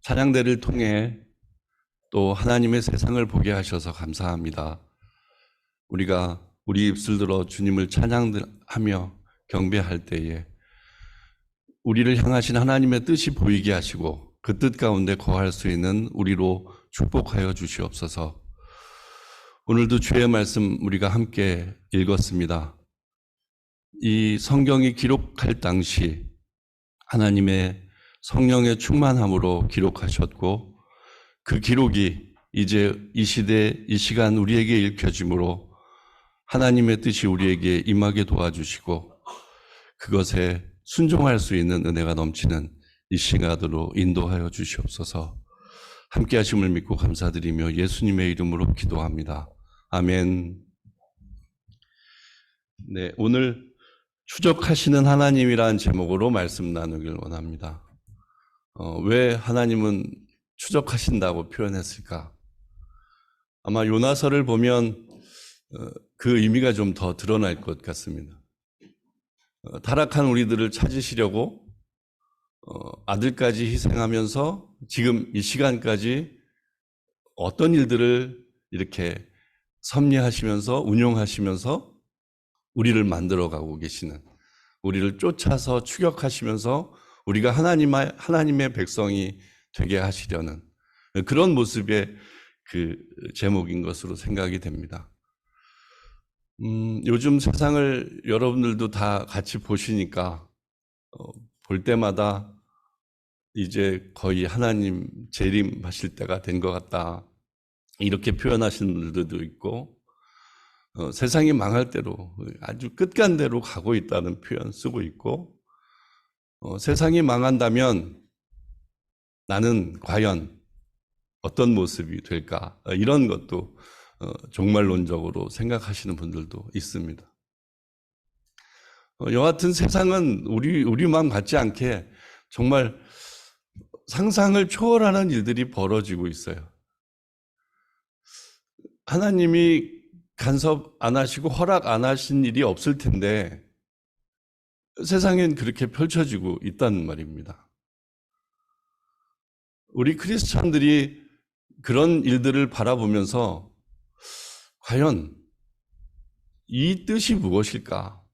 찬양대를 통해 또 하나님의 세상을 보게 하셔서 감사합니다. 우리가 우리 입술 들어 주님을 찬양하며 경배할 때에 우리를 향하신 하나님의 뜻이 보이게 하시고 그 뜻 가운데 거할 수 있는 우리로 축복하여 주시옵소서. 오늘도 주의 말씀 우리가 함께 읽었습니다. 이 성경이 기록할 당시 하나님의 성령의 충만함으로 기록하셨고 그 기록이 이제 이 시대, 이 시간 우리에게 읽혀짐으로 하나님의 뜻이 우리에게 임하게 도와주시고 그것에 순종할 수 있는 은혜가 넘치는 이 시간으로 인도하여 주시옵소서. 함께 하심을 믿고 감사드리며 예수님의 이름으로 기도합니다. 아멘. 네, 오늘 추적하시는 하나님이라는 제목으로 말씀 나누길 원합니다. 왜 하나님은 추적하신다고 표현했을까? 아마 요나서를 보면 그 의미가 좀 더 드러날 것 같습니다. 타락한 우리들을 찾으시려고 아들까지 희생하면서 지금 이 시간까지 어떤 일들을 이렇게 섭리하시면서 운용하시면서 우리를 만들어가고 계시는, 우리를 쫓아서 추격하시면서 우리가 하나님의 백성이 되게 하시려는 그런 모습의 그 제목인 것으로 생각이 됩니다. 요즘 세상을 여러분들도 다 같이 보시니까 볼 때마다 이제 거의 하나님 재림하실 때가 된 것 같다, 이렇게 표현하시는 분들도 있고, 세상이 망할 대로 아주 끝간대로 가고 있다는 표현 쓰고 있고, 세상이 망한다면 나는 과연 어떤 모습이 될까, 이런 것도 종말론적으로 생각하시는 분들도 있습니다. 여하튼 세상은 우리 마음 같지 않게 정말 상상을 초월하는 일들이 벌어지고 있어요. 하나님이 간섭 안 하시고 허락 안 하신 일이 없을 텐데 세상엔 그렇게 펼쳐지고 있다는 말입니다. 우리 크리스찬들이 그런 일들을 바라보면서 과연 이 뜻이 무엇일까?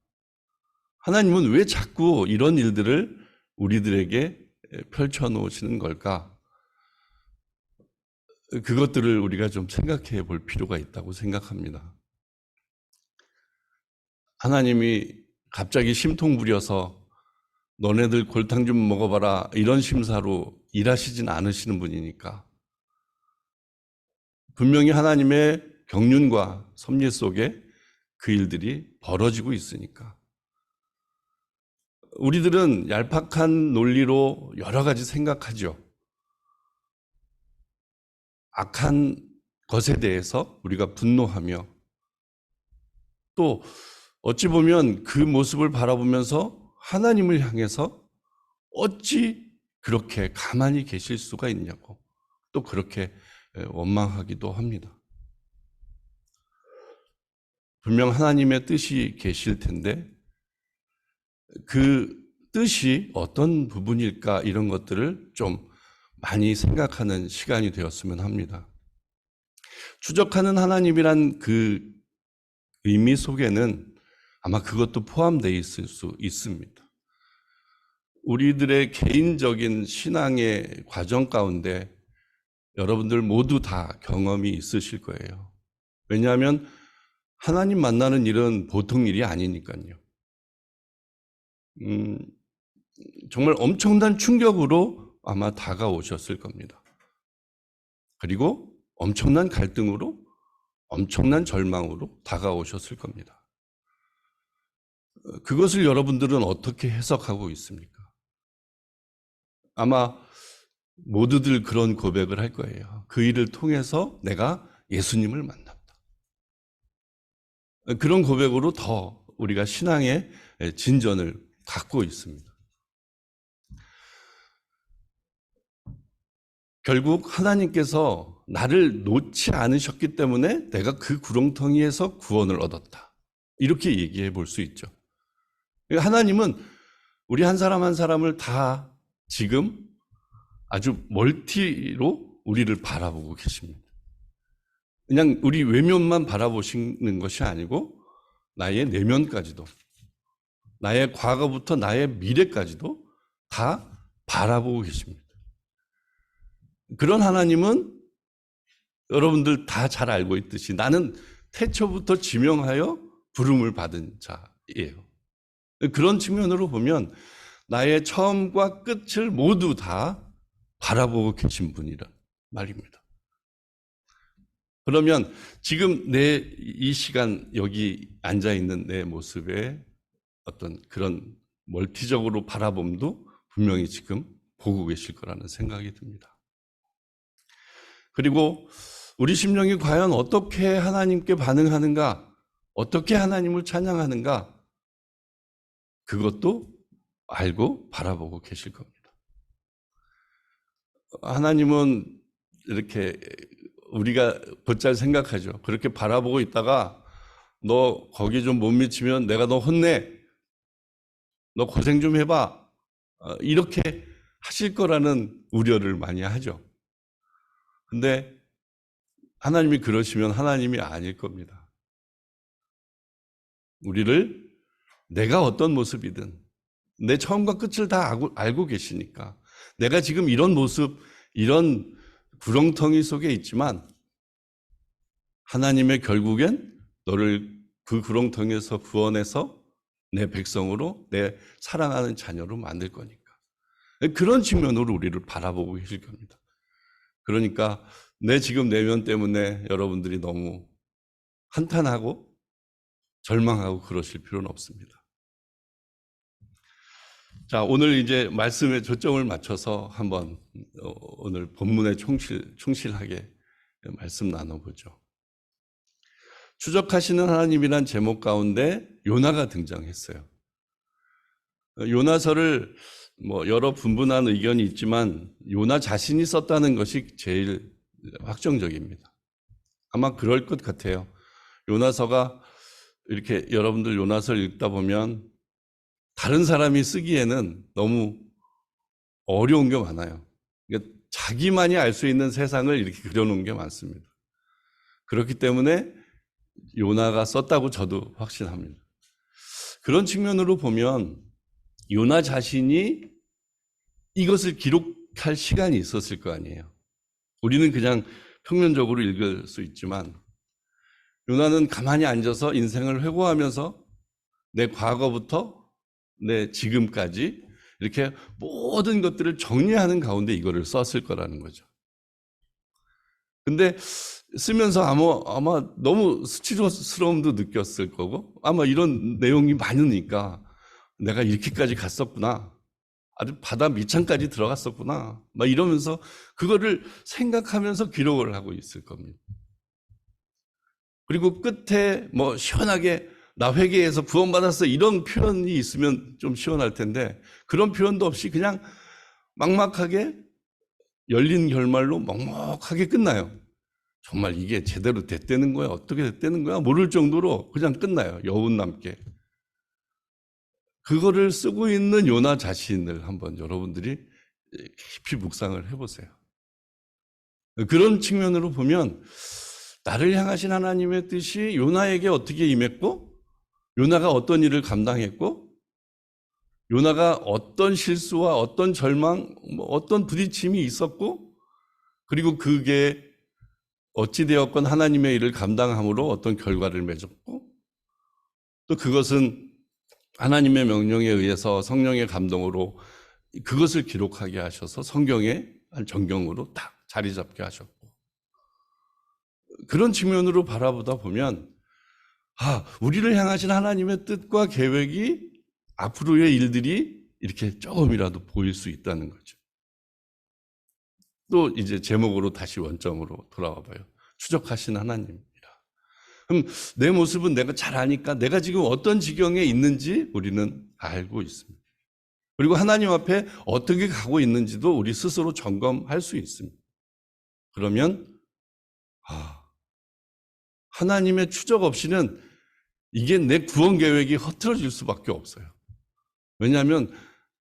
하나님은 왜 자꾸 이런 일들을 우리들에게 펼쳐놓으시는 걸까? 그것들을 우리가 좀 생각해 볼 필요가 있다고 생각합니다. 하나님이 갑자기 심통 부려서 너네들 골탕 좀 먹어봐라, 이런 심사로 일하시진 않으시는 분이니까. 분명히 하나님의 경륜과 섭리 속에 그 일들이 벌어지고 있으니까. 우리들은 얄팍한 논리로 여러 가지 생각하죠. 악한 것에 대해서 우리가 분노하며, 또 어찌 보면 그 모습을 바라보면서 하나님을 향해서 어찌 그렇게 가만히 계실 수가 있냐고 또 그렇게 원망하기도 합니다. 분명 하나님의 뜻이 계실 텐데 그 뜻이 어떤 부분일까, 이런 것들을 좀 많이 생각하는 시간이 되었으면 합니다. 추적하는 하나님이란 그 의미 속에는 아마 그것도 포함되어 있을 수 있습니다. 우리들의 개인적인 신앙의 과정 가운데 여러분들 모두 다 경험이 있으실 거예요. 왜냐하면 하나님 만나는 일은 보통 일이 아니니까요. 정말 엄청난 충격으로 아마 다가오셨을 겁니다. 그리고 엄청난 갈등으로, 엄청난 절망으로 다가오셨을 겁니다. 그것을 여러분들은 어떻게 해석하고 있습니까? 아마 모두들 그런 고백을 할 거예요. 그 일을 통해서 내가 예수님을 만났다. 그런 고백으로 더 우리가 신앙의 진전을 갖고 있습니다. 결국 하나님께서 나를 놓지 않으셨기 때문에 내가 그 구렁텅이에서 구원을 얻었다, 이렇게 얘기해 볼 수 있죠. 하나님은 우리 한 사람 한 사람을 다 지금 아주 멀티로 우리를 바라보고 계십니다. 그냥 우리 외면만 바라보시는 것이 아니고 나의 내면까지도, 나의 과거부터 나의 미래까지도 다 바라보고 계십니다. 그런 하나님은 여러분들 다 잘 알고 있듯이 나는 태초부터 지명하여 부름을 받은 자예요. 그런 측면으로 보면 나의 처음과 끝을 모두 다 바라보고 계신 분이란 말입니다. 그러면 지금 내 이 시간 여기 앉아있는 내 모습에 어떤 그런 멀티적으로 바라봄도 분명히 지금 보고 계실 거라는 생각이 듭니다. 그리고 우리 심령이 과연 어떻게 하나님께 반응하는가, 어떻게 하나님을 찬양하는가, 그것도 알고 바라보고 계실 겁니다. 하나님은 이렇게 우리가 곧잘 생각하죠. 그렇게 바라보고 있다가 너 거기 좀 못 미치면 내가 너 혼내, 너 고생 좀 해봐, 이렇게 하실 거라는 우려를 많이 하죠. 근데 하나님이 그러시면 하나님이 아닐 겁니다. 우리를 내가 어떤 모습이든 내 처음과 끝을 다 알고 계시니까 내가 지금 이런 모습, 이런 구렁텅이 속에 있지만 하나님의 결국엔 너를 그 구렁텅이에서 구원해서 내 백성으로, 내 사랑하는 자녀로 만들 거니까. 그런 측면으로 우리를 바라보고 계실 겁니다. 그러니까 내 지금 내면 때문에 여러분들이 너무 한탄하고 절망하고 그러실 필요는 없습니다. 자, 오늘 이제 말씀에 초점을 맞춰서 한번 오늘 본문에 충실하게 말씀 나눠보죠. 추적하시는 하나님이란 제목 가운데 요나가 등장했어요. 요나서를 여러 분분한 의견이 있지만 요나 자신이 썼다는 것이 제일 확정적입니다. 아마 그럴 것 같아요. 요나서가 이렇게 여러분들 요나서를 읽다 보면 다른 사람이 쓰기에는 너무 어려운 게 많아요. 그러니까 자기만이 알 수 있는 세상을 이렇게 그려놓은 게 많습니다. 그렇기 때문에 요나가 썼다고 저도 확신합니다. 그런 측면으로 보면 요나 자신이 이것을 기록할 시간이 있었을 거 아니에요. 우리는 그냥 평면적으로 읽을 수 있지만 요나는 가만히 앉아서 인생을 회고하면서 내 과거부터 내 지금까지 이렇게 모든 것들을 정리하는 가운데 이거를 썼을 거라는 거죠. 근데 쓰면서 아마 너무 수치스러움도 느꼈을 거고 아마 이런 내용이 많으니까 내가 이렇게까지 갔었구나, 아주 바다 밑창까지 들어갔었구나 막 이러면서 그거를 생각하면서 기록을 하고 있을 겁니다. 그리고 끝에 시원하게 나 회개해서 구원받았어 이런 표현이 있으면 좀 시원할 텐데 그런 표현도 없이 그냥 막막하게 열린 결말로 먹먹하게 끝나요. 정말 이게 제대로 됐다는 거야, 어떻게 됐다는 거야 모를 정도로 그냥 끝나요. 여운 남게. 그거를 쓰고 있는 요나 자신을 한번 여러분들이 깊이 묵상을 해보세요. 그런 측면으로 보면 나를 향하신 하나님의 뜻이 요나에게 어떻게 임했고, 요나가 어떤 일을 감당했고, 요나가 어떤 실수와 어떤 절망, 어떤 부딪힘이 있었고, 그리고 그게 어찌되었건 하나님의 일을 감당함으로 어떤 결과를 맺었고, 또 그것은 하나님의 명령에 의해서 성령의 감동으로 그것을 기록하게 하셔서 성경의 한 정경으로 딱 자리 잡게 하셨고, 그런 측면으로 바라보다 보면 우리를 향하신 하나님의 뜻과 계획이 앞으로의 일들이 이렇게 조금이라도 보일 수 있다는 거죠. 또 이제 제목으로 다시 원점으로 돌아와 봐요. 추적하신 하나님이라. 그럼 내 모습은 내가 잘 아니까 내가 지금 어떤 지경에 있는지 우리는 알고 있습니다. 그리고 하나님 앞에 어떻게 가고 있는지도 우리 스스로 점검할 수 있습니다. 그러면 하나님의 추적 없이는 이게 내 구원 계획이 흐트러질 수밖에 없어요. 왜냐하면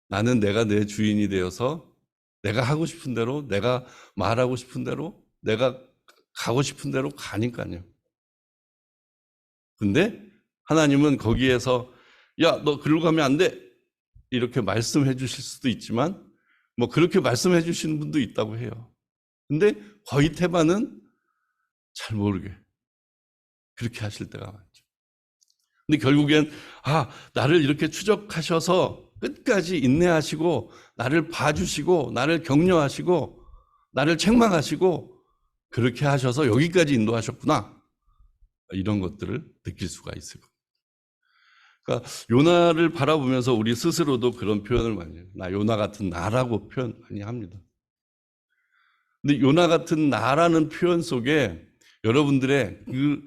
나는 내가 내 주인이 되어서 내가 하고 싶은 대로, 내가 말하고 싶은 대로, 내가 가고 싶은 대로 가니까요. 근데 하나님은 거기에서 야, 너 그리로 가면 안 돼. 이렇게 말씀해 주실 수도 있지만 뭐 그렇게 말씀해 주시는 분도 있다고 해요. 근데 거의 태반은 잘 모르게 그렇게 하실 때가 많죠. 근데 결국엔 나를 이렇게 추적하셔서 끝까지 인내하시고 나를 봐주시고 나를 격려하시고 나를 책망하시고 그렇게 하셔서 여기까지 인도하셨구나. 이런 것들을 느낄 수가 있을 겁니다. 그러니까 요나를 바라보면서 우리 스스로도 그런 표현을 많이 해요. 나 요나 같은 나라고 표현 많이 합니다. 근데 요나 같은 나라는 표현 속에 여러분들의 그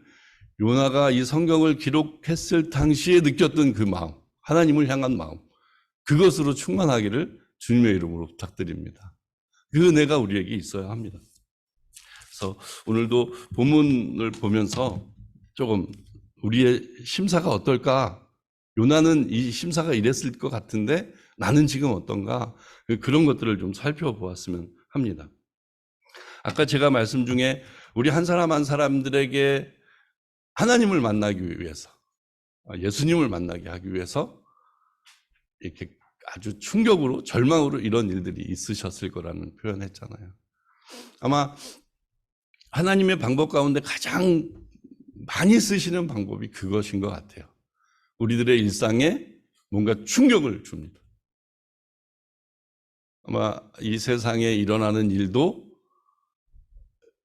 요나가 이 성경을 기록했을 당시에 느꼈던 그 마음, 하나님을 향한 마음, 그것으로 충만하기를 주님의 이름으로 부탁드립니다. 그 은혜가 우리에게 있어야 합니다. 그래서 오늘도 본문을 보면서 조금 우리의 심사가 어떨까? 요나는 이 심사가 이랬을 것 같은데 나는 지금 어떤가? 그런 것들을 좀 살펴보았으면 합니다. 아까 제가 말씀 중에 우리 한 사람 한 사람들에게 하나님을 만나기 위해서, 예수님을 만나게 하기 위해서 이렇게 아주 충격으로, 절망으로 이런 일들이 있으셨을 거라는 표현했잖아요. 아마 하나님의 방법 가운데 가장 많이 쓰시는 방법이 그것인 것 같아요. 우리들의 일상에 뭔가 충격을 줍니다. 아마 이 세상에 일어나는 일도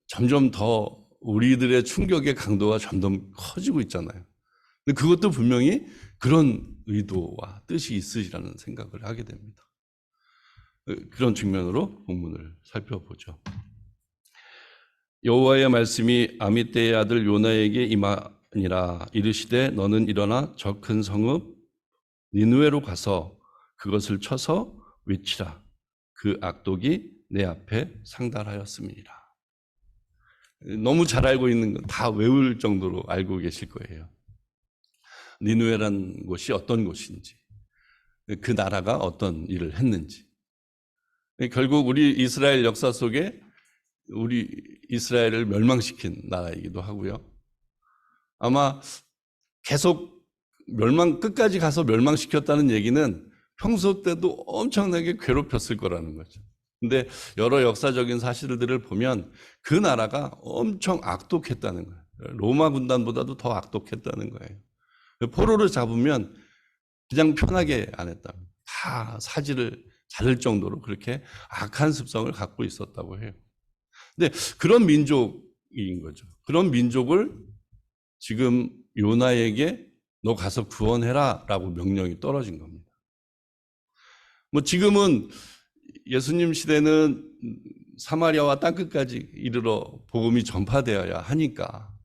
점점 더 우리들의 충격의 강도가 점점 커지고 있잖아요. 근데 그것도 분명히 그런 의도와 뜻이 있으시라는 생각을 하게 됩니다. 그런 측면으로 본문을 살펴보죠. 여호와의 말씀이 아미떼의 아들 요나에게 임하니라. 이르시되 너는 일어나 저 큰 성읍 니느웨로 가서 그것을 쳐서 외치라. 그 악독이 내 앞에 상달하였음이니라. 너무 잘 알고 있는 건 다 외울 정도로 알고 계실 거예요. 니느웨라는 곳이 어떤 곳인지, 그 나라가 어떤 일을 했는지. 결국 우리 이스라엘 역사 속에 우리 이스라엘을 멸망시킨 나라이기도 하고요. 아마 계속 끝까지 가서 멸망시켰다는 얘기는 평소 때도 엄청나게 괴롭혔을 거라는 거죠. 근데 여러 역사적인 사실들을 보면 그 나라가 엄청 악독했다는 거예요. 로마 군단보다도 더 악독했다는 거예요. 포로를 잡으면 그냥 편하게 안 했다. 다 사지를 자를 정도로 그렇게 악한 습성을 갖고 있었다고 해요. 근데 그런 민족인 거죠. 그런 민족을 지금 요나에게 너 가서 구원해라 라고 명령이 떨어진 겁니다. 뭐 지금은 예수님 시대는 사마리아와 땅끝까지 이르러 복음이 전파되어야 하니까.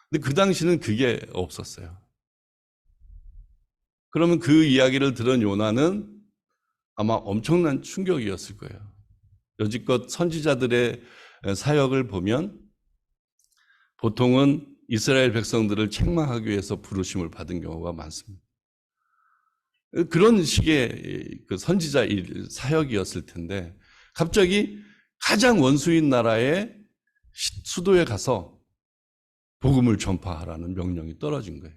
근데 그 당시는 그게 없었어요. 그러면 그 이야기를 들은 요나는 아마 엄청난 충격이었을 거예요. 여지껏 선지자들의 사역을 보면 보통은 이스라엘 백성들을 책망하기 위해서 부르심을 받은 경우가 많습니다. 그런 식의 그 선지자 사역이었을 텐데 갑자기 가장 원수인 나라의 수도에 가서 복음을 전파하라는 명령이 떨어진 거예요.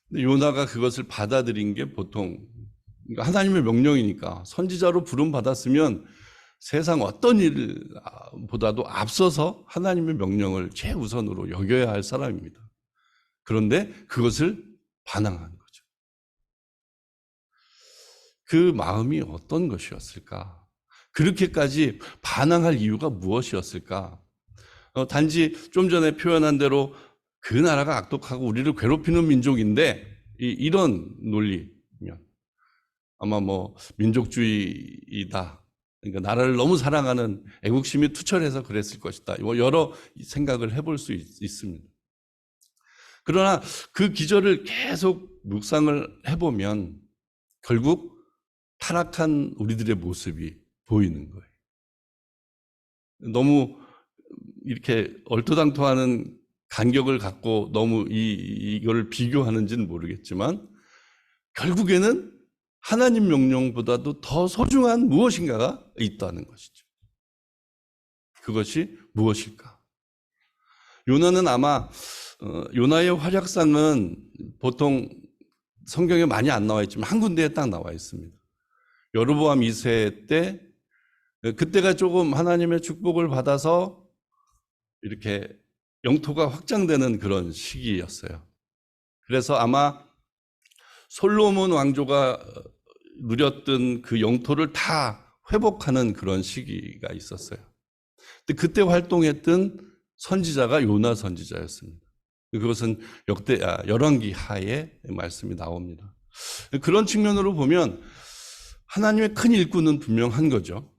근데 요나가 그것을 받아들인 게 보통 하나님의 명령이니까 선지자로 부름 받았으면 세상 어떤 일보다도 앞서서 하나님의 명령을 최우선으로 여겨야 할 사람입니다. 그런데 그것을 반항한 거죠. 그 마음이 어떤 것이었을까? 그렇게까지 반항할 이유가 무엇이었을까? 단지 좀 전에 표현한 대로 그 나라가 악독하고 우리를 괴롭히는 민족인데 이런 논리면 아마 뭐 민족주의이다. 그러니까 나라를 너무 사랑하는 애국심이 투철해서 그랬을 것이다. 여러 생각을 해볼 수 있습니다. 그러나 그 기절을 계속 묵상을 해보면 결국 타락한 우리들의 모습이 보이는 거예요. 너무 이렇게 얼토당토하는 간격을 갖고 너무 이걸 비교하는지는 모르겠지만 결국에는 하나님 명령보다도 더 소중한 무엇인가가 있다는 것이죠. 그것이 무엇일까? 요나는 아마 요나의 활약상은 보통 성경에 많이 안 나와 있지만 한 군데에 딱 나와 있습니다. 여로보암 2세 때, 그때가 조금 하나님의 축복을 받아서 이렇게 영토가 확장되는 그런 시기였어요. 그래서 아마 솔로몬 왕조가 누렸던 그 영토를 다 회복하는 그런 시기가 있었어요. 근데 그때 활동했던 선지자가 요나 선지자였습니다. 그것은 열왕기 하에 말씀이 나옵니다. 그런 측면으로 보면 하나님의 큰 일꾼은 분명한 거죠.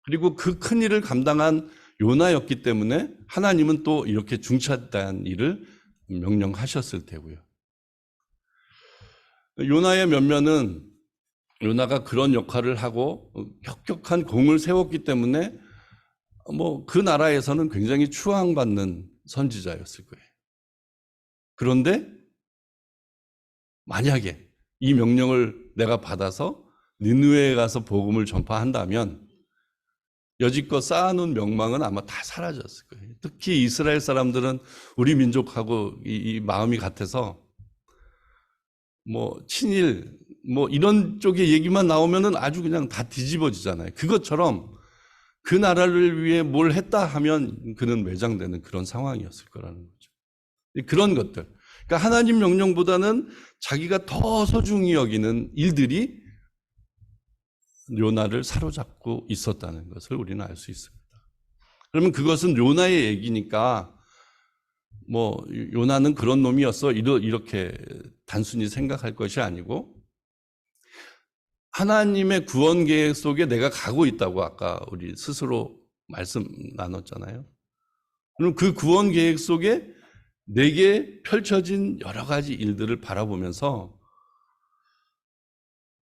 그리고 그 큰 일을 감당한 요나였기 때문에 하나님은 또 이렇게 중차대한 일을 명령하셨을 테고요. 요나의 면면은 요나가 그런 역할을 하고 혁혁한 공을 세웠기 때문에 그 나라에서는 굉장히 추앙받는 선지자였을 거예요. 그런데 만약에 이 명령을 내가 받아서 니느웨에 가서 복음을 전파한다면 여지껏 쌓아놓은 명망은 아마 다 사라졌을 거예요. 특히 이스라엘 사람들은 우리 민족하고 이 마음이 같아서 친일 이런 쪽의 얘기만 나오면은 아주 그냥 다 뒤집어지잖아요. 그것처럼 그 나라를 위해 뭘 했다 하면 그는 매장되는 그런 상황이었을 거라는 거죠. 그런 것들. 그러니까 하나님 명령보다는 자기가 더 소중히 여기는 일들이 요나를 사로잡고 있었다는 것을 우리는 알 수 있습니다. 그러면 그것은 요나의 얘기니까 요나는 그런 놈이었어 이렇게 단순히 생각할 것이 아니고 하나님의 구원 계획 속에 내가 가고 있다고 아까 우리 스스로 말씀 나눴잖아요. 그럼 그 구원 계획 속에 내게 펼쳐진 여러 가지 일들을 바라보면서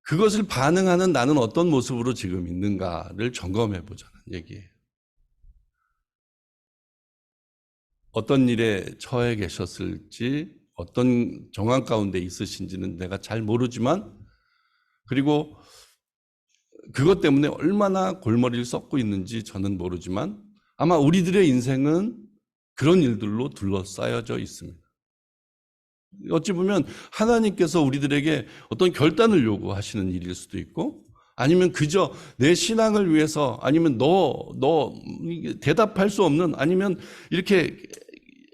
그것을 반응하는 나는 어떤 모습으로 지금 있는가를 점검해 보자는 얘기예요. 어떤 일에 처해 계셨을지, 어떤 정황 가운데 있으신지는 내가 잘 모르지만, 그리고 그것 때문에 얼마나 골머리를 썩고 있는지 저는 모르지만 아마 우리들의 인생은 그런 일들로 둘러싸여져 있습니다. 어찌 보면 하나님께서 우리들에게 어떤 결단을 요구하시는 일일 수도 있고, 아니면 그저 내 신앙을 위해서, 아니면 너 대답할 수 없는, 아니면 이렇게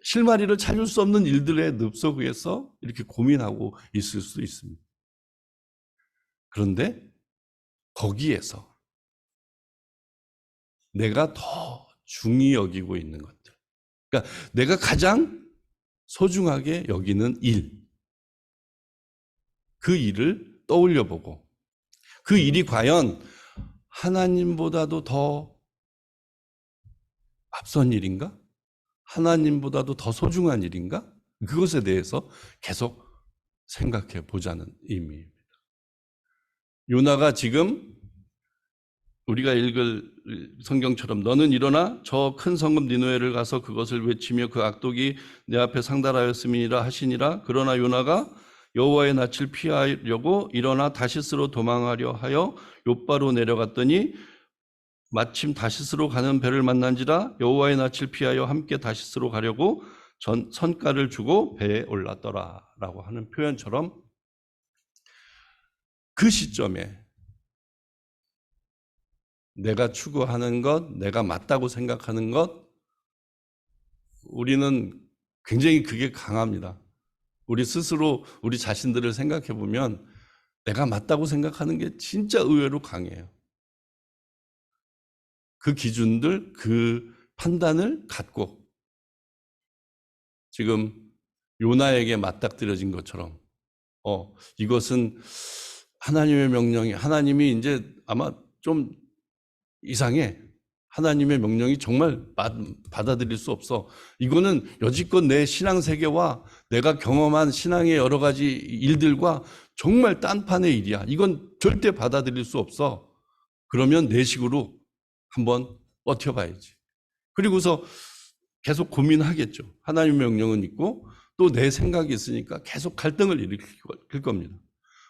실마리를 찾을 수 없는 일들의 늪속에서 이렇게 고민하고 있을 수도 있습니다. 그런데 거기에서 내가 더 중히 여기고 있는 것들, 그러니까 내가 가장 소중하게 여기는 일, 그 일을 떠올려 보고 그 일이 과연 하나님보다도 더 앞선 일인가? 하나님보다도 더 소중한 일인가? 그것에 대해서 계속 생각해 보자는 의미입니다. 요나가 지금 우리가 읽을 성경처럼 너는 일어나 저 큰 성읍 니느웨를 가서 그것을 외치며 그 악독이 내 앞에 상달하였음이니라 하시니라. 그러나 요나가 여호와의 낯을 피하려고 일어나 다시스로 도망하려 하여 욥바로 내려갔더니 마침 다시스로 가는 배를 만난지라. 여호와의 낯을 피하여 함께 다시스로 가려고 선가를 주고 배에 올랐더라 라고 하는 표현처럼 그 시점에 내가 추구하는 것, 내가 맞다고 생각하는 것, 우리는 굉장히 그게 강합니다. 우리 스스로 우리 자신들을 생각해 보면 내가 맞다고 생각하는 게 진짜 의외로 강해요. 그 기준들, 그 판단을 갖고 지금 요나에게 맞닥뜨려진 것처럼 이것은 하나님의 명령이, 하나님이 이제 아마 좀 이상해. 하나님의 명령이 정말 받아들일 수 없어. 이거는 여지껏 내 신앙 세계와 내가 경험한 신앙의 여러 가지 일들과 정말 딴판의 일이야. 이건 절대 받아들일 수 없어. 그러면 내 식으로 한번 버텨봐야지. 그리고서 계속 고민하겠죠. 하나님의 명령은 있고 또 내 생각이 있으니까 계속 갈등을 일으킬 겁니다.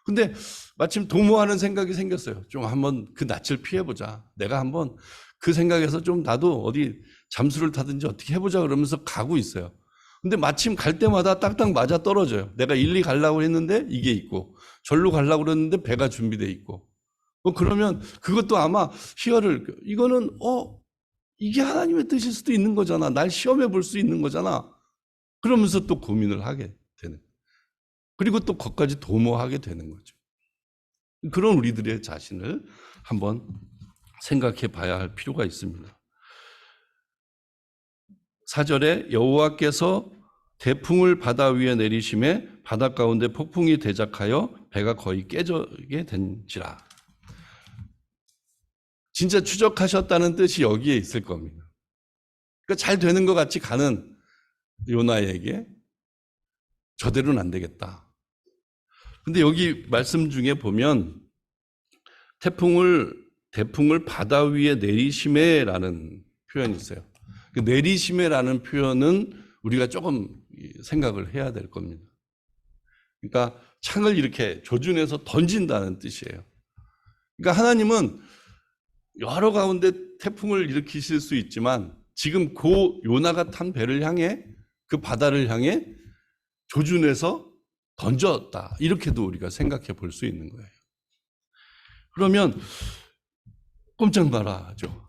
근데 마침 도모하는 생각이 생겼어요. 좀 한번 그 낯을 피해보자. 내가 한번 그 생각에서 좀 나도 어디 잠수를 타든지 어떻게 해보자 그러면서 가고 있어요. 근데 마침 갈 때마다 딱딱 맞아 떨어져요. 내가 일리 가려고 했는데 이게 있고, 절로 가려고 그랬는데 배가 준비돼 있고. 그러면 그것도 아마 이거는 이게 하나님의 뜻일 수도 있는 거잖아. 날 시험해 볼 수 있는 거잖아. 그러면서 또 고민을 하게 되는. 그리고 또 거기까지 도모하게 되는 거죠. 그런 우리들의 자신을 한번 생각해 봐야 할 필요가 있습니다. 4절에 여호와께서 태풍을 바다 위에 내리심에 바다 가운데 폭풍이 대작하여 배가 거의 깨지게 된지라. 진짜 추적하셨다는 뜻이 여기에 있을 겁니다. 그러니까 잘 되는 것 같이 가는 요나에게 저대로는 안 되겠다. 근데 여기 말씀 중에 보면 태풍을 바다 위에 내리심에라는 표현이 있어요. 그 내리심에라는 표현은 우리가 조금 생각을 해야 될 겁니다. 그러니까 창을 이렇게 조준해서 던진다는 뜻이에요. 그러니까 하나님은 여러 가운데 태풍을 일으키실 수 있지만 지금 고 요나가 탄 배를 향해 그 바다를 향해 조준해서 던졌다. 이렇게도 우리가 생각해 볼 수 있는 거예요. 그러면 꼼짝 말아야죠.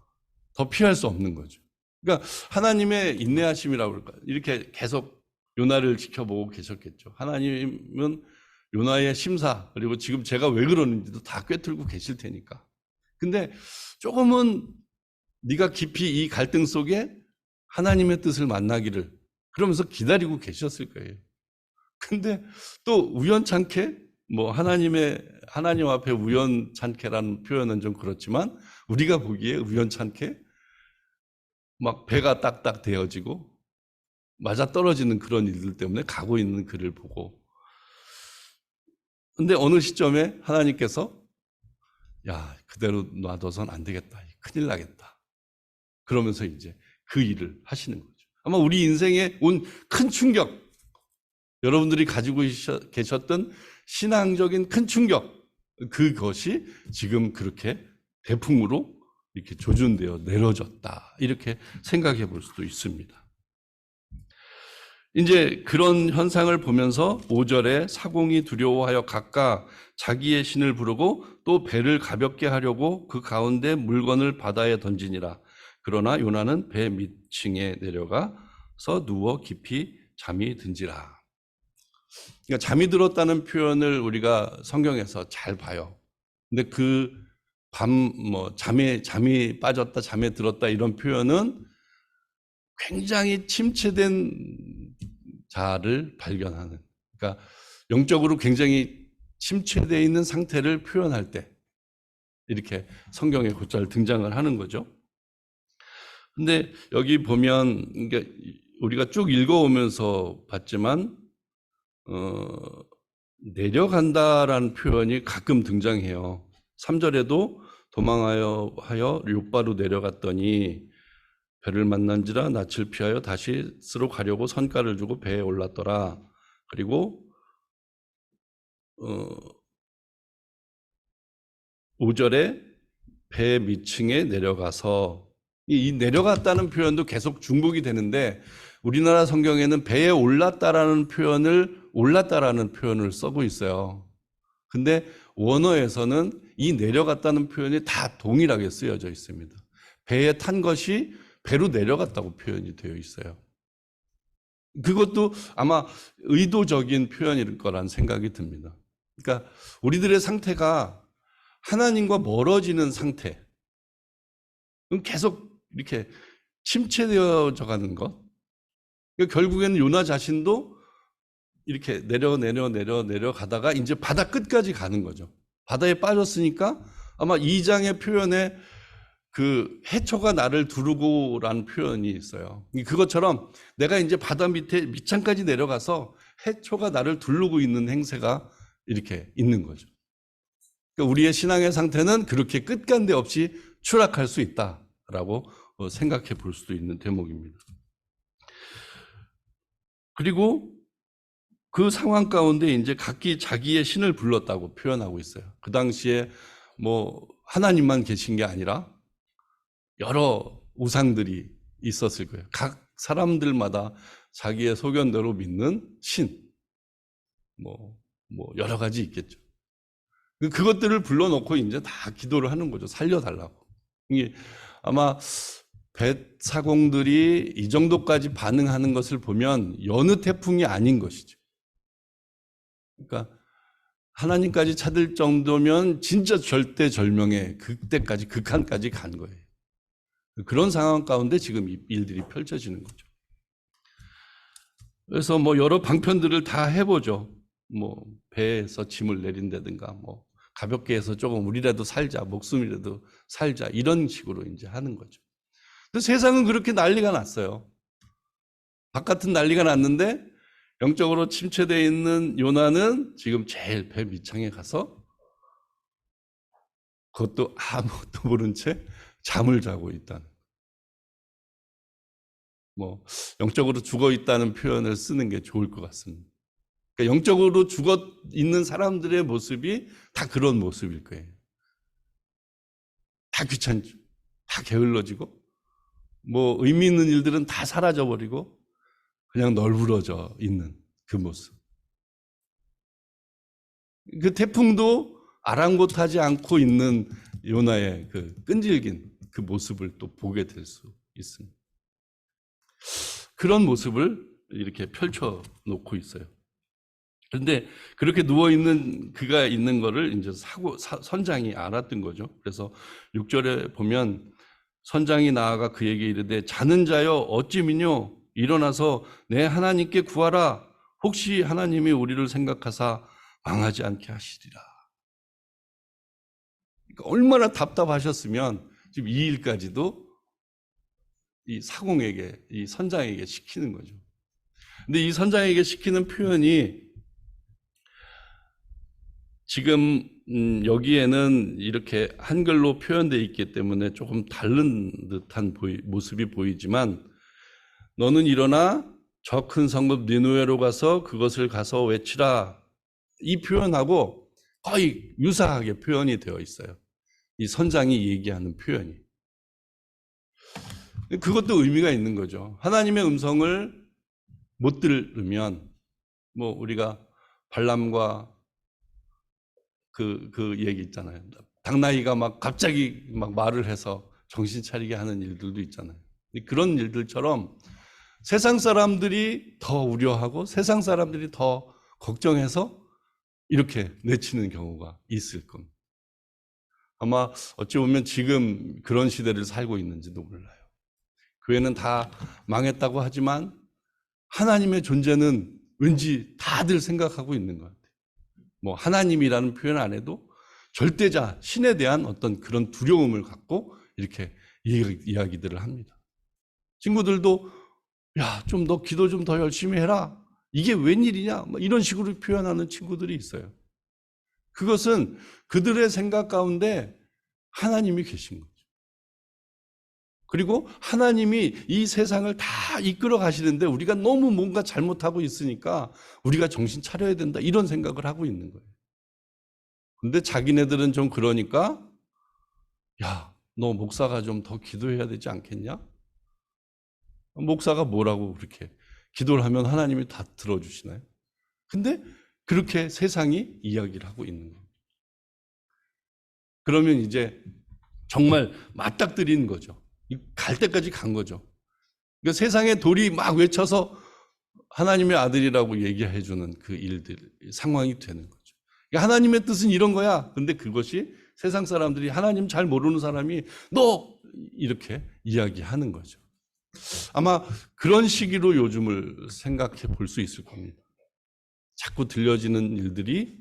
더 피할 수 없는 거죠. 그러니까 하나님의 인내하심이라고 그럴까. 이렇게 계속 요나를 지켜보고 계셨겠죠. 하나님은 요나의 심사, 그리고 지금 제가 왜 그러는지도 다 꿰뚫고 계실 테니까. 근데 조금은 네가 깊이 이 갈등 속에 하나님의 뜻을 만나기를 그러면서 기다리고 계셨을 거예요. 근데 또 우연찮게 하나님 앞에 우연찮게라는 표현은 좀 그렇지만 우리가 보기에 우연찮게 막 배가 딱딱 되어지고 맞아 떨어지는 그런 일들 때문에 가고 있는 그를 보고, 근데 어느 시점에 하나님께서 야, 그대로 놔둬선 안 되겠다. 큰일 나겠다. 그러면서 이제 그 일을 하시는 거죠. 아마 우리 인생에 온 큰 충격, 여러분들이 가지고 계셨던 신앙적인 큰 충격, 그것이 지금 그렇게 태풍으로 이렇게 조준되어 내려졌다. 이렇게 생각해 볼 수도 있습니다. 이제 그런 현상을 보면서 5절에 사공이 두려워하여 각각 자기의 신을 부르고 또 배를 가볍게 하려고 그 가운데 물건을 바다에 던지니라. 그러나 요나는 배 밑층에 내려가서 누워 깊이 잠이 든지라. 그러니까 잠이 들었다는 표현을 우리가 성경에서 잘 봐요. 근데 그 잠이 빠졌다, 잠에 들었다 이런 표현은 굉장히 침체된 자를 발견하는, 그러니까 영적으로 굉장히 침체되어 있는 상태를 표현할 때 이렇게 성경에 곧잘 등장을 하는 거죠. 근데 여기 보면 그러니까 우리가 쭉 읽어오면서 봤지만 내려간다라는 표현이 가끔 등장해요. 3절에도 도망하여 욥바로 내려갔더니 배를 만난지라 낯을 피하여 다시 스로 가려고 선가를 주고 배에 올랐더라. 그리고 5절에 배 밑층에 내려가서, 이 내려갔다는 표현도 계속 중복이 되는데 우리나라 성경에는 배에 올랐다라는 표현을 쓰고 있어요. 근데 원어에서는 이 내려갔다는 표현이 다 동일하게 쓰여져 있습니다. 배에 탄 것이 배로 내려갔다고 표현이 되어 있어요. 그것도 아마 의도적인 표현일 거란 생각이 듭니다. 그러니까 우리들의 상태가 하나님과 멀어지는 상태, 계속 이렇게 침체되어져 가는 것. 그러니까 결국에는 요나 자신도 이렇게 내려가다가 이제 바다 끝까지 가는 거죠. 바다에 빠졌으니까 아마 2장의 표현에 그 해초가 나를 두르고라는 표현이 있어요. 그것처럼 내가 이제 바다 밑에 밑창까지 내려가서 해초가 나를 두르고 있는 행세가 이렇게 있는 거죠. 그러니까 우리의 신앙의 상태는 그렇게 끝간데 없이 추락할 수 있다라고 생각해 볼 수도 있는 대목입니다. 그리고 그 상황 가운데 이제 각기 자기의 신을 불렀다고 표현하고 있어요. 그 당시에 뭐 하나님만 계신 게 아니라 여러 우상들이 있었을 거예요. 각 사람들마다 자기의 소견대로 믿는 신, 뭐 여러 가지 있겠죠. 그것들을 불러놓고 이제 다 기도를 하는 거죠. 살려달라고. 이게 아마 뱃사공들이 이 정도까지 반응하는 것을 보면 여느 태풍이 아닌 것이죠. 그러니까 하나님까지 찾을 정도면 진짜 절대절명의 그때까지 극한까지 간 거예요. 그런 상황 가운데 지금 이 일들이 펼쳐지는 거죠. 그래서 뭐 여러 방편들을 다 해보죠. 뭐 배에서 짐을 내린다든가 뭐 가볍게 해서 조금 우리라도 살자, 목숨이라도 살자 이런 식으로 이제 하는 거죠. 근데 세상은 그렇게 난리가 났어요. 바깥은 난리가 났는데 영적으로 침체되어 있는 요나는 지금 제일 배 밑창에 가서 그것도 아무것도 모른 채 잠을 자고 있다는. 뭐 영적으로 죽어 있다는 표현을 쓰는 게 좋을 것 같습니다. 그러니까 영적으로 죽어 있는 사람들의 모습이 다 그런 모습일 거예요. 다 귀찮죠. 다 게을러지고 뭐 의미 있는 일들은 다 사라져버리고 그냥 널브러져 있는 그 모습. 그 태풍도 아랑곳하지 않고 있는 요나의 그 끈질긴 그 모습을 또 보게 될 수 있습니다. 그런 모습을 이렇게 펼쳐 놓고 있어요. 그런데 그렇게 누워 있는 그가 있는 거를 이제 선장이 알았던 거죠. 그래서 6절에 보면 선장이 나아가 그에게 이르되 자는 자여 어찌 미뇨 일어나서 내 하나님께 구하라. 혹시 하나님이 우리를 생각하사 망하지 않게 하시리라. 그러니까 얼마나 답답하셨으면 지금 이 일까지도 이 사공에게, 이 선장에게 시키는 거죠. 근데 이 선장에게 시키는 표현이 지금 여기에는 이렇게 한글로 표현되어 있기 때문에 조금 다른 듯한 모습이 보이지만 너는 일어나 저 큰 성읍 니느웨로 가서 그것을 가서 외치라. 이 표현하고 거의 유사하게 표현이 되어 있어요. 이 선장이 얘기하는 표현이. 그것도 의미가 있는 거죠. 하나님의 음성을 못 들으면 뭐 우리가 발람과 그 얘기 있잖아요. 당나귀가 막 갑자기 막 말을 해서 정신 차리게 하는 일들도 있잖아요. 그런 일들처럼 세상 사람들이 더 우려하고 세상 사람들이 더 걱정해서 이렇게 내치는 경우가 있을 겁니다. 아마 어찌 보면 지금 그런 시대를 살고 있는지도 몰라요. 교회는 다 망했다고 하지만 하나님의 존재는 왠지 다들 생각하고 있는 것 같아요. 뭐 하나님이라는 표현 안 해도 절대자, 신에 대한 어떤 그런 두려움을 갖고 이렇게 이야기들을 합니다. 친구들도 야, 좀 너 기도 좀 더 열심히 해라. 이게 웬일이냐? 이런 식으로 표현하는 친구들이 있어요. 그것은 그들의 생각 가운데 하나님이 계신 거죠. 그리고 하나님이 이 세상을 다 이끌어 가시는데 우리가 너무 뭔가 잘못하고 있으니까 우리가 정신 차려야 된다. 이런 생각을 하고 있는 거예요. 근데 자기네들은 좀 그러니까 야, 너 목사가 좀 더 기도해야 되지 않겠냐? 목사가 뭐라고 그렇게 기도를 하면 하나님이 다 들어주시나요? 근데 그렇게 세상이 이야기를 하고 있는 거예요. 그러면 이제 정말 맞닥뜨리는 거죠. 갈 때까지 간 거죠. 그러니까 세상의 돌이 막 외쳐서 하나님의 아들이라고 얘기해 주는 그 일들, 상황이 되는 거죠. 그러니까 하나님의 뜻은 이런 거야. 근데 그것이 세상 사람들이 하나님 잘 모르는 사람이 너 이렇게 이야기하는 거죠. 아마 그런 시기로 요즘을 생각해 볼 수 있을 겁니다. 자꾸 들려지는 일들이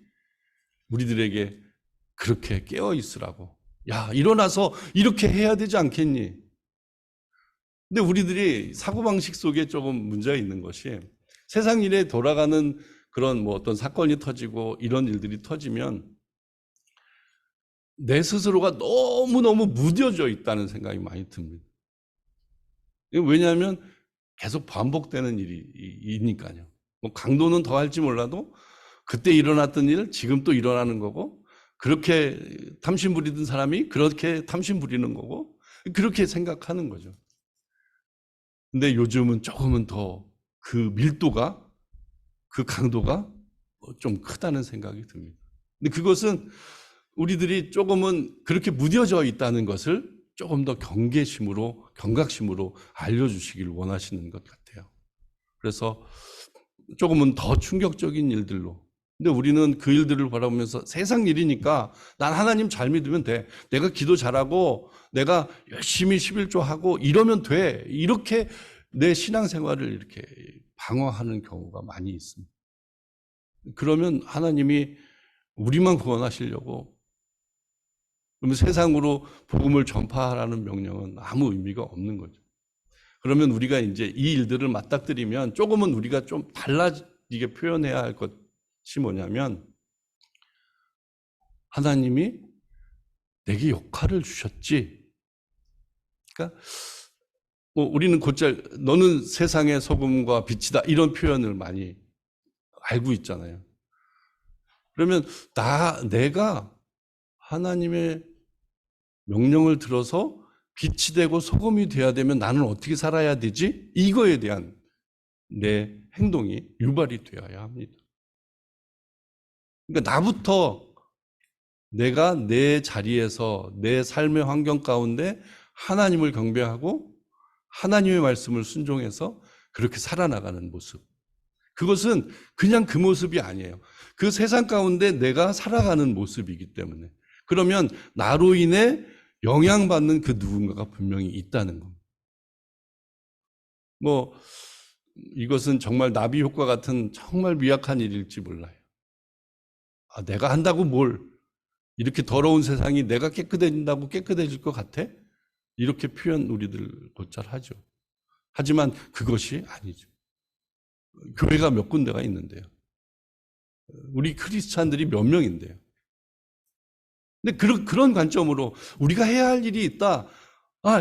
우리들에게 그렇게 깨어 있으라고. 야, 일어나서 이렇게 해야 되지 않겠니? 근데 우리들이 사고방식 속에 조금 문제가 있는 것이 세상 일에 돌아가는 그런 뭐 어떤 사건이 터지고 이런 일들이 터지면 내 스스로가 너무너무 무뎌져 있다는 생각이 많이 듭니다. 왜냐하면 계속 반복되는 일이니까요. 뭐 강도는 더 할지 몰라도 그때 일어났던 일 지금 또 일어나는 거고, 그렇게 탐심 부리던 사람이 그렇게 탐심 부리는 거고, 그렇게 생각하는 거죠. 근데 요즘은 조금은 더 그 밀도가, 그 강도가 좀 크다는 생각이 듭니다. 근데 그것은 우리들이 조금은 그렇게 무뎌져 있다는 것을 조금 더 경계심으로, 경각심으로 알려주시길 원하시는 것 같아요. 그래서 조금은 더 충격적인 일들로. 근데 우리는 그 일들을 바라보면서 세상 일이니까 난 하나님 잘 믿으면 돼. 내가 기도 잘하고 내가 열심히 11조 하고 이러면 돼. 이렇게 내 신앙생활을 이렇게 방어하는 경우가 많이 있습니다. 그러면 하나님이 우리만 구원하시려고, 그러면 세상으로 복음을 전파하라는 명령은 아무 의미가 없는 거죠. 그러면 우리가 이제 이 일들을 맞닥뜨리면 조금은 우리가 좀 달라지게 표현해야 할 것이 뭐냐면, 하나님이 내게 역할을 주셨지. 그러니까 뭐 우리는 곧잘 너는 세상의 소금과 빛이다 이런 표현을 많이 알고 있잖아요. 그러면 내가 하나님의 명령을 들어서 빛이 되고 소금이 돼야 되면 나는 어떻게 살아야 되지? 이거에 대한 내 행동이 유발이 되어야 합니다. 그러니까 나부터 내가 내 자리에서 내 삶의 환경 가운데 하나님을 경배하고 하나님의 말씀을 순종해서 그렇게 살아나가는 모습. 그것은 그냥 그 모습이 아니에요. 그 세상 가운데 내가 살아가는 모습이기 때문에. 그러면 나로 인해 영향받는 그 누군가가 분명히 있다는 겁니다. 뭐 이것은 정말 나비 효과 같은 정말 미약한 일일지 몰라요. 내가 한다고 뭘, 이렇게 더러운 세상이 내가 깨끗해진다고 깨끗해질 것 같아? 이렇게 표현 우리들 곧잘 하죠. 하지만 그것이 아니죠. 교회가 몇 군데가 있는데요. 우리 크리스찬들이 몇 명인데요. 근데 그런 관점으로 우리가 해야 할 일이 있다.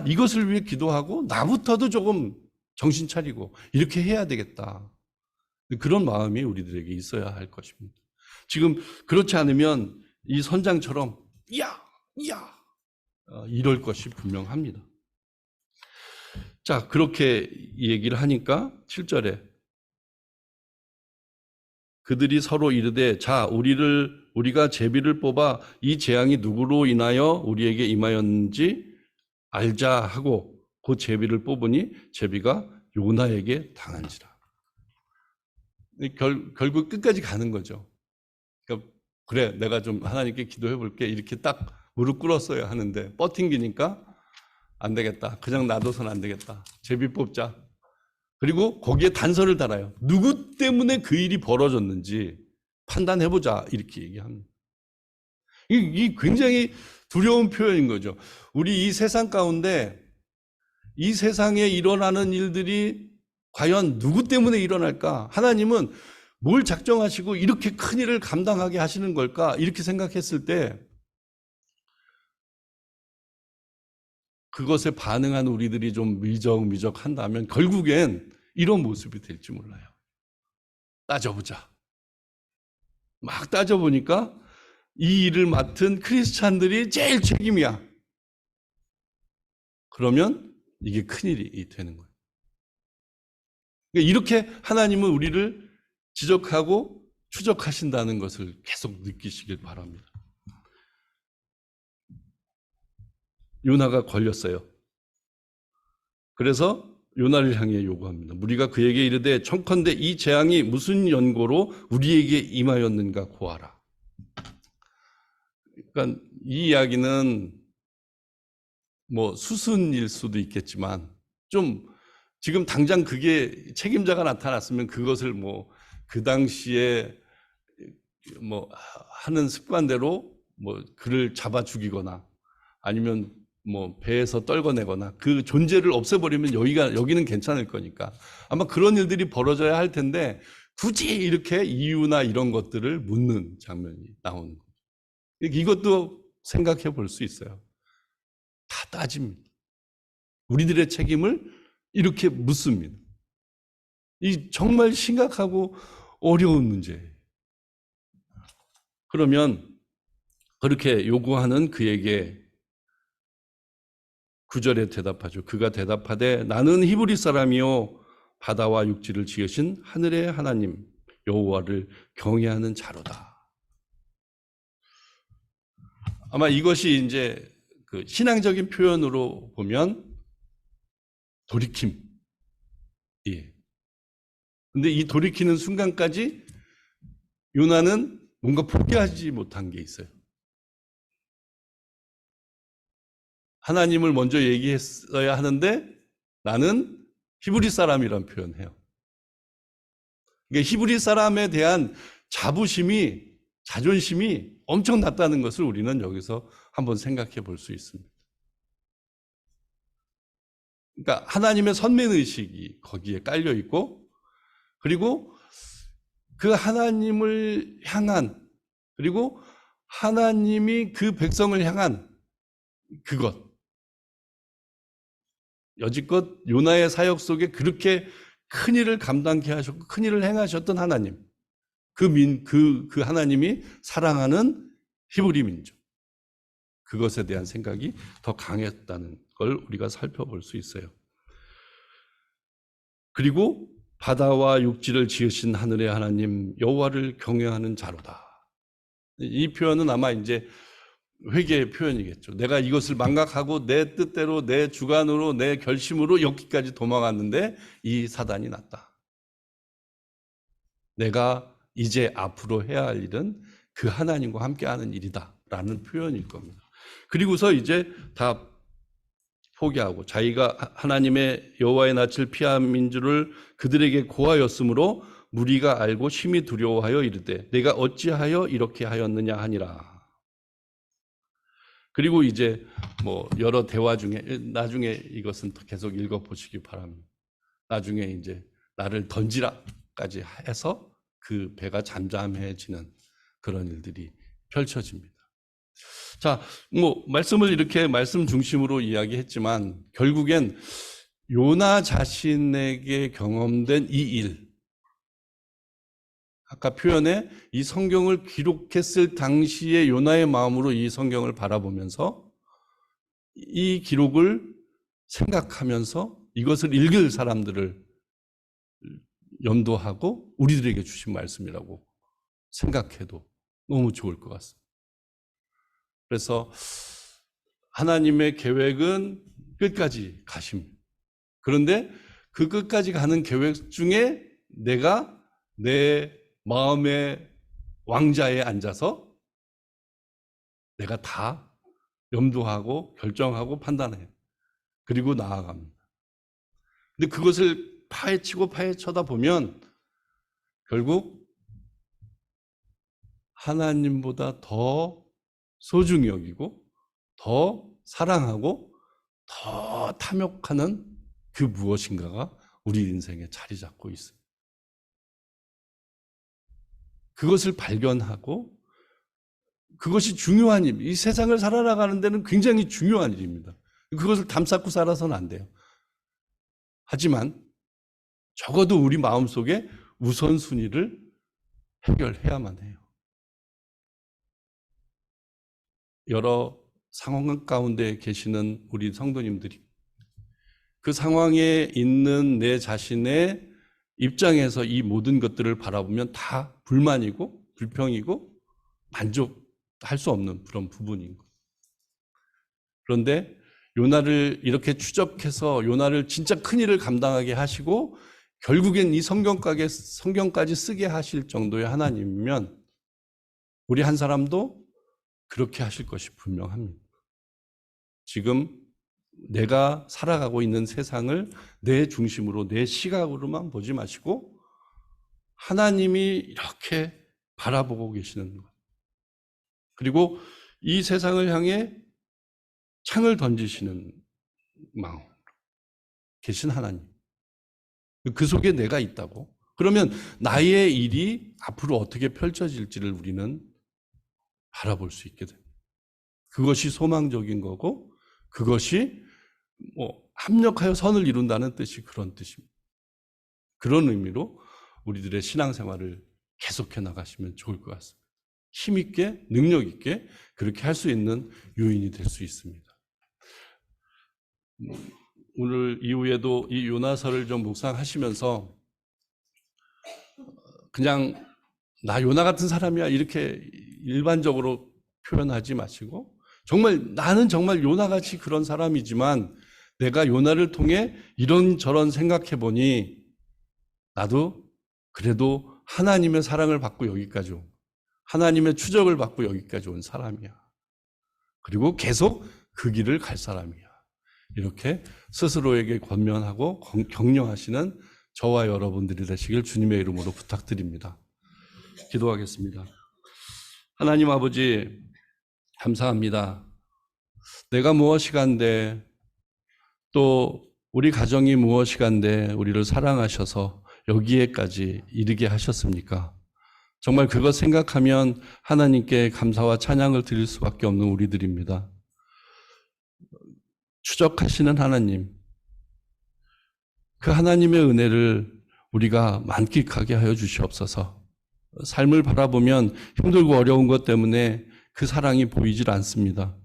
이것을 위해 기도하고 나부터도 조금 정신 차리고 이렇게 해야 되겠다. 그런 마음이 우리들에게 있어야 할 것입니다. 지금 그렇지 않으면 이 선장처럼 야 이럴 것이 분명합니다. 자, 그렇게 얘기를 하니까 7절에 그들이 서로 이르되 자 우리가 제비를 뽑아 이 재앙이 누구로 인하여 우리에게 임하였는지 알자 하고 그 제비를 뽑으니 제비가 요나에게 당한지라. 결국 끝까지 가는 거죠. 그러니까 그래 내가 좀 하나님께 기도해 볼게 이렇게 딱 무릎 꿇었어야 하는데 버팅기니까 안 되겠다. 그냥 놔둬서는 안 되겠다. 제비 뽑자. 그리고 거기에 단서를 달아요. 누구 때문에 그 일이 벌어졌는지 판단해보자. 이렇게 얘기합니다. 이 굉장히 두려운 표현인 거죠. 우리 이 세상 가운데 이 세상에 일어나는 일들이 과연 누구 때문에 일어날까? 하나님은 뭘 작정하시고 이렇게 큰 일을 감당하게 하시는 걸까? 이렇게 생각했을 때 그것에 반응한 우리들이 좀 미적미적한다면 결국엔 이런 모습이 될지 몰라요. 따져보자. 막 따져보니까 이 일을 맡은 크리스찬들이 제일 책임이야. 그러면 이게 큰일이 되는 거예요. 그러니까 이렇게 하나님은 우리를 지적하고 추적하신다는 것을 계속 느끼시길 바랍니다. 요나가 걸렸어요. 그래서 요나를 향해 요구합니다. 우리가 그에게 이르되 청컨대 이 재앙이 무슨 연고로 우리에게 임하였는가 고하라. 그러니까 이 이야기는 뭐 수순일 수도 있겠지만 좀 지금 당장 그게 책임자가 나타났으면 그것을 뭐 그 당시에 뭐 하는 습관대로 뭐 그를 잡아 죽이거나 아니면 뭐 배에서 떨궈내거나 그 존재를 없애버리면 여기는 괜찮을 거니까 아마 그런 일들이 벌어져야 할 텐데 굳이 이렇게 이유나 이런 것들을 묻는 장면이 나오는 거죠. 이것도 생각해 볼 수 있어요. 다 따집니다. 우리들의 책임을 이렇게 묻습니다. 이 정말 심각하고 어려운 문제예요. 그러면 그렇게 요구하는 그에게 9절에 대답하죠. 그가 대답하되 나는 히브리 사람이요 바다와 육지를 지으신 하늘의 하나님 여호와를 경외하는 자로다. 아마 이것이 이제 그 신앙적인 표현으로 보면 돌이킴. 예. 근데 이 돌이키는 순간까지 요나는 뭔가 포기하지 못한 게 있어요. 하나님을 먼저 얘기했어야 하는데 나는 히브리 사람이란 표현해요. 그러니까 히브리 사람에 대한 자존심이 엄청 낮다는 것을 우리는 여기서 한번 생각해 볼 수 있습니다. 그러니까 하나님의 선민의식이 거기에 깔려 있고, 그리고 그 하나님을 향한, 그리고 하나님이 그 백성을 향한 그것. 여지껏 요나의 사역 속에 그렇게 큰 일을 감당케 하셨고 큰 일을 행하셨던 하나님, 그 하나님이 사랑하는 히브리 민족, 그것에 대한 생각이 더 강했다는 걸 우리가 살펴볼 수 있어요. 그리고 바다와 육지를 지으신 하늘의 하나님 여호와를 경외하는 자로다. 이 표현은 아마 이제 회개의 표현이겠죠. 내가 이것을 망각하고 내 뜻대로 내 주관으로 내 결심으로 여기까지 도망갔는데 이 사단이 났다. 내가 이제 앞으로 해야 할 일은 그 하나님과 함께하는 일이다 라는 표현일 겁니다. 그리고서 이제 다 포기하고 자기가 하나님의 여호와의 낯을 피함인 줄을 그들에게 고하였으므로 무리가 알고 심히 두려워하여 이르되 내가 어찌하여 이렇게 하였느냐 하니라. 그리고 이제 뭐 여러 대화 중에 나중에 이것은 계속 읽어보시기 바랍니다. 나중에 이제 나를 던지라까지 해서 그 배가 잠잠해지는 그런 일들이 펼쳐집니다. 자, 뭐 말씀을 이렇게 말씀 중심으로 이야기했지만 결국엔 요나 자신에게 경험된 이 일, 아까 표현에 이 성경을 기록했을 당시의 요나의 마음으로 이 성경을 바라보면서 이 기록을 생각하면서 이것을 읽을 사람들을 염두하고 우리들에게 주신 말씀이라고 생각해도 너무 좋을 것 같습니다. 그래서 하나님의 계획은 끝까지 가십니다. 그런데 그 끝까지 가는 계획 중에 내가 내 마음의 왕자에 앉아서 내가 다 염두하고 결정하고 판단해요. 그리고 나아갑니다. 근데 그것을 파헤쳐다 보면 결국 하나님보다 더 소중히 여기고 더 사랑하고 더 탐욕하는 그 무엇인가가 우리 인생에 자리 잡고 있습니다. 그것을 발견하고 그것이 중요한 일, 이 세상을 살아나가는 데는 굉장히 중요한 일입니다. 그것을 담쌓고 살아서는 안 돼요. 하지만 적어도 우리 마음속에 우선순위를 해결해야만 해요. 여러 상황 가운데 계시는 우리 성도님들이 그 상황에 있는 내 자신의 입장에서 이 모든 것들을 바라보면 다 불만이고 불평이고 만족할 수 없는 그런 부분인 거예요. 그런데 요나를 이렇게 추적해서 요나를 진짜 큰일을 감당하게 하시고 결국엔 이 성경까지 쓰게 하실 정도의 하나님이면 우리 한 사람도 그렇게 하실 것이 분명합니다. 지금 내가 살아가고 있는 세상을 내 중심으로 내 시각으로만 보지 마시고 하나님이 이렇게 바라보고 계시는 것. 그리고 이 세상을 향해 창을 던지시는 마음으로 계신 하나님. 그 속에 내가 있다고. 그러면 나의 일이 앞으로 어떻게 펼쳐질지를 우리는 바라볼 수 있게 됩니다. 그것이 소망적인 거고 그것이 합력하여 선을 이룬다는 뜻이 그런 뜻입니다. 그런 의미로 우리들의 신앙생활을 계속해 나가시면 좋을 것 같습니다. 힘있게, 능력있게 그렇게 할 수 있는 요인이 될 수 있습니다. 오늘 이후에도 이 요나서를 좀 묵상하시면서 그냥 나 요나 같은 사람이야 이렇게 일반적으로 표현하지 마시고 정말 나는 정말 요나같이 그런 사람이지만 내가 요나를 통해 이런저런 생각해 보니 나도 그래도 하나님의 사랑을 받고 여기까지 온, 하나님의 추적을 받고 여기까지 온 사람이야. 그리고 계속 그 길을 갈 사람이야. 이렇게 스스로에게 권면하고 격려하시는 저와 여러분들이 되시길 주님의 이름으로 부탁드립니다. 기도하겠습니다. 하나님 아버지 감사합니다. 내가 무엇이간데 또 우리 가정이 무엇이간데 우리를 사랑하셔서 여기에까지 이르게 하셨습니까? 정말 그것 생각하면 하나님께 감사와 찬양을 드릴 수밖에 없는 우리들입니다. 추적하시는 하나님, 그 하나님의 은혜를 우리가 만끽하게 하여 주시옵소서. 삶을 바라보면 힘들고 어려운 것 때문에 그 사랑이 보이질 않습니다.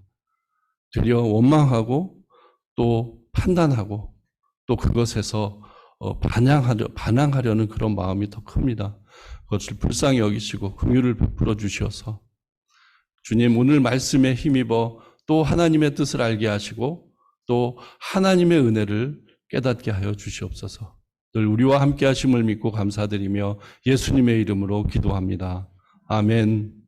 되려 원망하고 또 판단하고 또 그것에서 반항하려는 그런 마음이 더 큽니다. 그것을 불쌍히 여기시고 긍휼을 베풀어 주시어서 주님 오늘 말씀에 힘입어 또 하나님의 뜻을 알게 하시고 또 하나님의 은혜를 깨닫게 하여 주시옵소서. 늘 우리와 함께 하심을 믿고 감사드리며 예수님의 이름으로 기도합니다. 아멘.